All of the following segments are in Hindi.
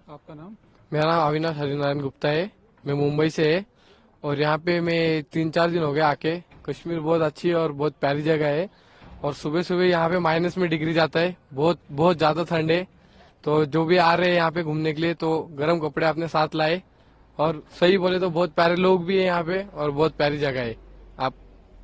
आपका नाम? मेरा नाम अविनाश हरिनारायण गुप्ता है। मैं मुंबई से है और यहाँ पे मैं 3-4 दिन हो गए आके। कश्मीर बहुत अच्छी और बहुत प्यारी जगह है और सुबह सुबह यहाँ पे माइनस में डिग्री जाता है, बहुत बहुत ज्यादा ठंड है। तो जो भी आ रहे हैं यहाँ पे घूमने के लिए तो गर्म कपड़े अपने साथ लाए और सही बोले तो बहुत प्यारे लोग भी है यहाँ पे और बहुत प्यारी जगह है। आप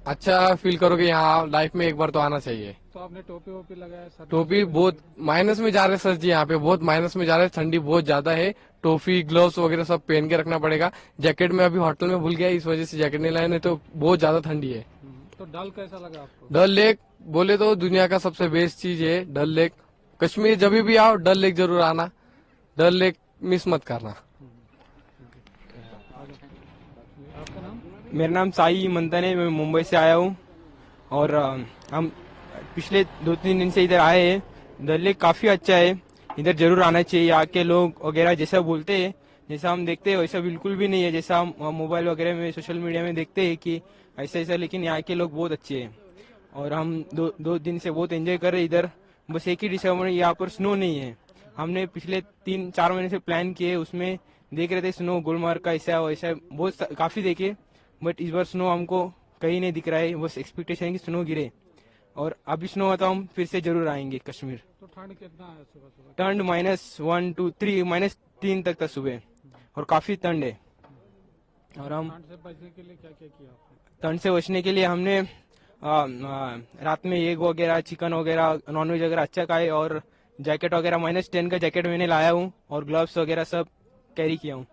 अच्छा फील करोगे, यहाँ लाइफ में एक बार तो आना चाहिए। तो आपने टोपी वोपी लगाया? सर टोपी बहुत माइनस में जा रहे सर जी, यहाँ पे बहुत माइनस में जा रहे हैं, ठंडी बहुत ज्यादा है। टोपी ग्लव्स वगैरह सब पहन के रखना पड़ेगा। जैकेट में अभी होटल में भूल गया, इस वजह से जैकेट नहीं लाया, नहीं तो बहुत ज्यादा ठंडी है। तो डल कैसा लगा आपको? डल लेक बोले तो दुनिया का सबसे बेस्ट चीज है डल लेक। कश्मीर जब भी आओ डल लेक जरूर आना, डल लेक मिस मत करना। आपका नाम? मेरा नाम साई मंथन है, मैं मुंबई से आया हूँ और हम पिछले 2-3 दिन से इधर आए हैं। डल लेक काफी अच्छा है, इधर जरूर आना चाहिए। यहाँ के लोग वगैरह जैसा बोलते हैं, जैसा हम देखते हैं वैसा बिल्कुल भी नहीं है, जैसा हम मोबाइल वगैरह में सोशल मीडिया में देखते हैं कि ऐसा ऐसा, लेकिन यहाँ के लोग बहुत अच्छे हैं और हम दो दिन से बहुत एंजॉय कर रहे हैं इधर। बस एक ही डिसअपॉइंटमेंट, यहाँ पर स्नो नहीं है। हमने पिछले 3-4 महीने से प्लान किए, उसमें देख रहे थे स्नो गुलमर्ग का ऐसा वैसा बहुत काफी देखे, बट इस बार स्नो हमको कहीं नहीं दिख रहा है। बस एक्सपेक्टेशन है कि स्नो गिरे और अभी स्नो होता हम फिर से जरूर आएंगे कश्मीर। तो ठंड कितना है सुबह सुबह? ठंड -1, 2, 3, -3 तक था सुबह और काफी ठंड है। और हम ठंड से बचने के लिए क्या क्या किया आपने? ठंड से बचने के लिए हमने रात में एग वगैरह, चिकन वगैरह, नॉनवेज वगैरह अच्छा खाए और जैकेट वगैरह -10 का जैकेट मैंने लाया हूँ और ग्लव्स वगैरह सब कैरी किया हूँ।